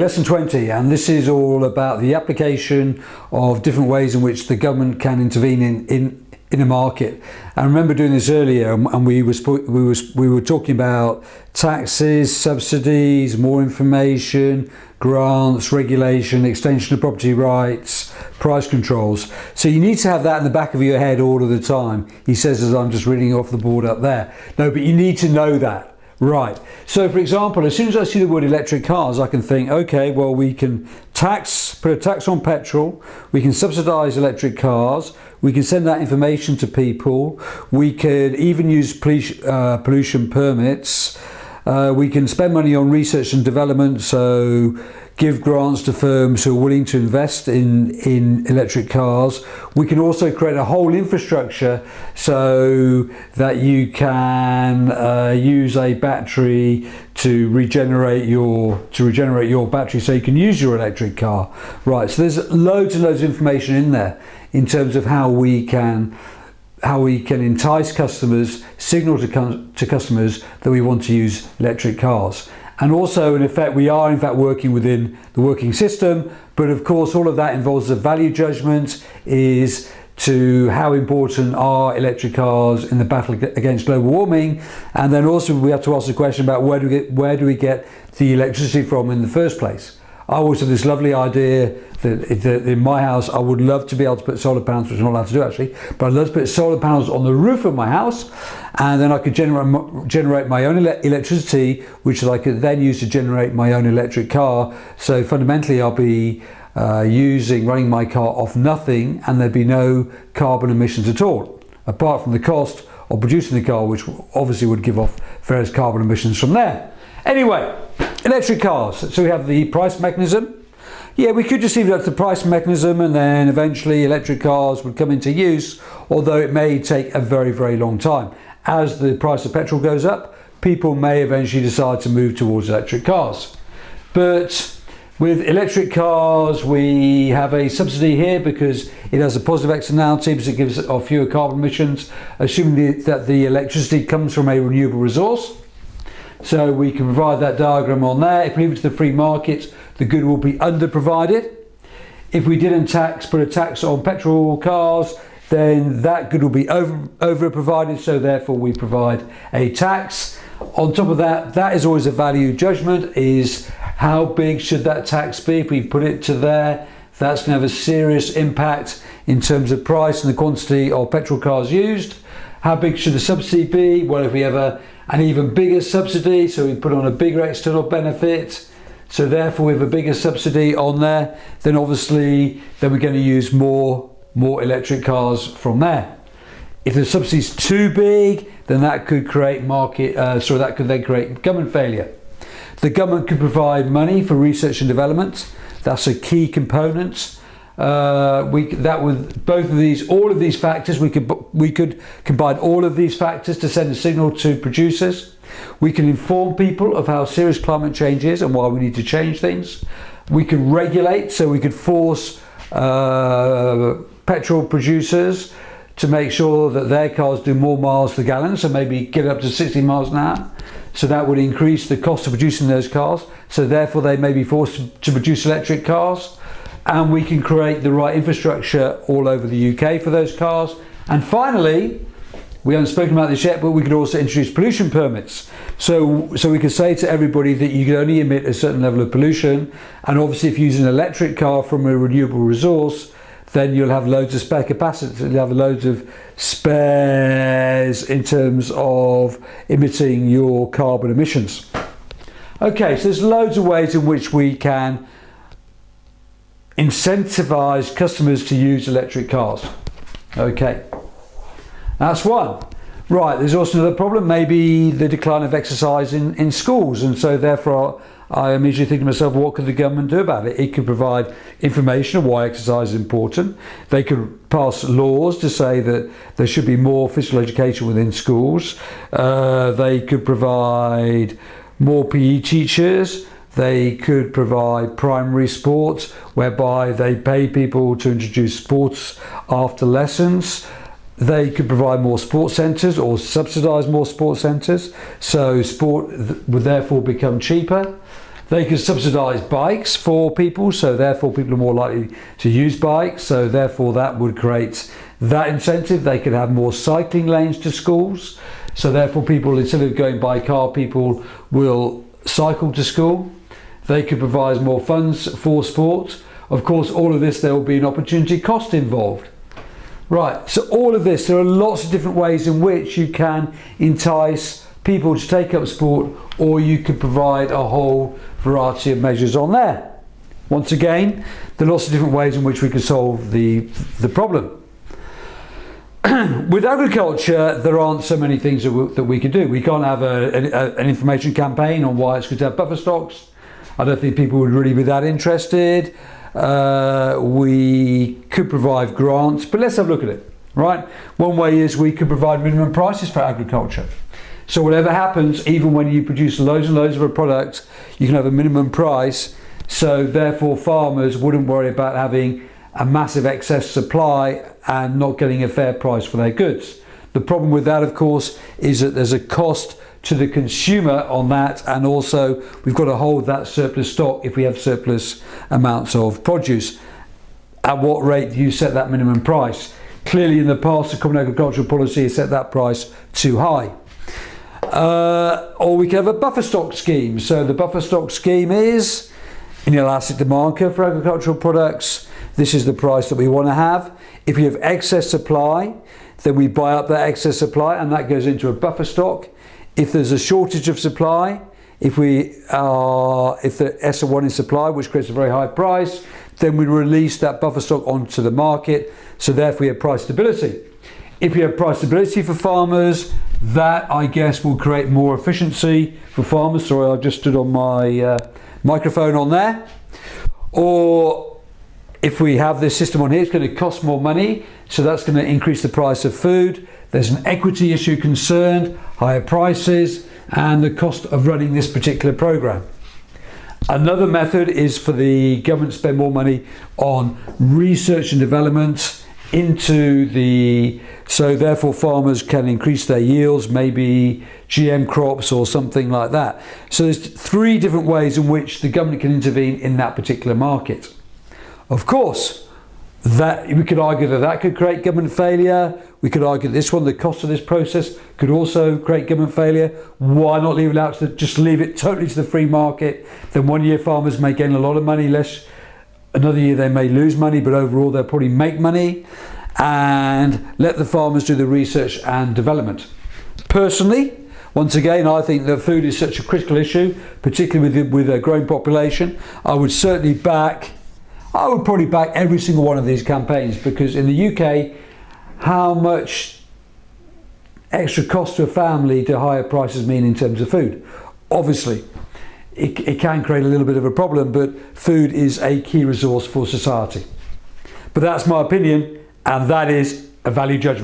Lesson 20, and this is all about the application of different ways in which the government can intervene in a market. I remember doing this earlier, and we were talking about taxes, subsidies, more information, grants, regulation, extension of property rights, price controls. So you need to have that in the back of your head all of the time. He says, as I'm just reading off the board up there. No, but you need to know that. Right. So for example, as soon as I see the word electric cars, I can think, okay, well, we can put a tax on petrol, we can subsidise electric cars, we can send that information to people, we could even use pollution permits, we can spend money on research and development, so give grants to firms who are willing to invest in electric cars. We can also create a whole infrastructure so that you can use a battery to regenerate your battery, so you can use your electric car. Right, so there's loads and loads of information in there in terms of how we can entice customers, signal to customers that we want to use electric cars. And also, in effect, we are in fact working within the working system, but of course all of that involves a value judgment is to how important are electric cars in the battle against global warming, and then also we have to ask the question about where do we get the electricity from in the first place. I always have this lovely idea that in my house I would love to be able to put solar panels, which I'm not allowed to do actually, but I'd love to put solar panels on the roof of my house, and then I could generate my own electricity, which I could then use to generate my own electric car. So fundamentally I'll be running my car off nothing, and there'd be no carbon emissions at all, apart from the cost of producing the car, which obviously would give off various carbon emissions from there. Anyway, electric cars. So we have the price mechanism. Yeah, we could just leave it up to the price mechanism, and then eventually electric cars would come into use, although it may take a very, very long time. As the price of petrol goes up, people may eventually decide to move towards electric cars. But with electric cars, we have a subsidy here because it has a positive externality, because it gives off fewer carbon emissions, assuming that the electricity comes from a renewable resource. So we can provide that diagram on there. If we leave it to the free market, the good will be under-provided. If we didn't put a tax on petrol cars, then that good will be over-provided, so therefore we provide a tax. On top of that, that is always a value judgment, is how big should that tax be? If we put it to there, that's going to have a serious impact in terms of price and the quantity of petrol cars used. How big should the subsidy be? Well, if we have an even bigger subsidy, so we put on a bigger external benefit, so therefore we have a bigger subsidy on there, then obviously then we're going to use more electric cars from there. If the subsidy is too big, then that could create that could then create government failure. The government could provide money for research and development. That's a key component. With all of these factors, we could combine all of these factors to send a signal to producers. We can inform people of how serious climate change is and why we need to change things. We can regulate, so we could force petrol producers to make sure that their cars do more miles per gallon, so maybe get up to 60 miles an hour. So that would increase the cost of producing those cars, so therefore they may be forced to produce electric cars. And we can create the right infrastructure all over the UK for those cars. And finally, we haven't spoken about this yet, but we could also introduce pollution permits. So we could say to everybody that you can only emit a certain level of pollution, and obviously if you use an electric car from a renewable resource, then you'll have loads of spare capacity, you'll have loads of spares in terms of emitting your carbon emissions. Okay, so there's loads of ways in which we can incentivize customers to use electric cars. Okay, that's one. Right, there's also another problem, maybe the decline of exercise in schools, and so therefore I immediately think to myself, what could the government do about it? It could provide information on why exercise is important. They could pass laws to say that there should be more physical education within schools. They could provide more PE teachers. They could provide primary sports, whereby they pay people to introduce sports after lessons. They could provide more sports centres or subsidise more sports centres, so sport would therefore become cheaper. They could subsidise bikes for people, so therefore people are more likely to use bikes, so therefore that would create that incentive. They could have more cycling lanes to schools, so therefore people, instead of going by car, people will cycle to school. They could provide more funds for sport. Of course, all of this, there will be an opportunity cost involved. Right, so all of this, there are lots of different ways in which you can entice people to take up sport, or you could provide a whole variety of measures on there. Once again, there are lots of different ways in which we can solve the problem. With agriculture, there aren't so many things that we can do. We can't have an information campaign on why it's good to have buffer stocks. I don't think people would really be that interested. We could provide grants, but let's have a look at it, right? One way is we could provide minimum prices for agriculture. So whatever happens, even when you produce loads and loads of a product, you can have a minimum price. So therefore farmers wouldn't worry about having a massive excess supply and not getting a fair price for their goods. The problem with that, of course, is that there's a cost to the consumer on that, and also we've got to hold that surplus stock if we have surplus amounts of produce. At what rate do you set that minimum price? Clearly in the past, the Common Agricultural Policy has set that price too high. Or we can have a buffer stock scheme. So the buffer stock scheme is inelastic demand curve for agricultural products. This is the price that we want to have. If we have excess supply, then we buy up that excess supply, and that goes into a buffer stock. If there's a shortage of supply, if the S1 is supply, which creates a very high price, then we release that buffer stock onto the market. So therefore we have price stability. If we have price stability for farmers, that I guess will create more efficiency for farmers. Sorry, I just stood on my microphone on there. Or if we have this system on here, it's going to cost more money, so that's going to increase the price of food. There's an equity issue concerned, higher prices, and the cost of running this particular program. Another method is for the government to spend more money on research and development so therefore farmers can increase their yields, maybe GM crops or something like that. So there's three different ways in which the government can intervene in that particular market. Of course, that we could argue that could create government failure. We could argue this one, the cost of this process, could also create government failure. Why not leave it out just leave it totally to the free market? Then 1 year farmers may gain a lot of money, another year they may lose money, but overall they'll probably make money, and let the farmers do the research and development. Personally, once again, I think that food is such a critical issue, particularly with a growing population. I would probably back every single one of these campaigns, because in the UK, how much extra cost to a family do higher prices mean in terms of food? Obviously, it can create a little bit of a problem, but food is a key resource for society. But that's my opinion, and that is a value judgment.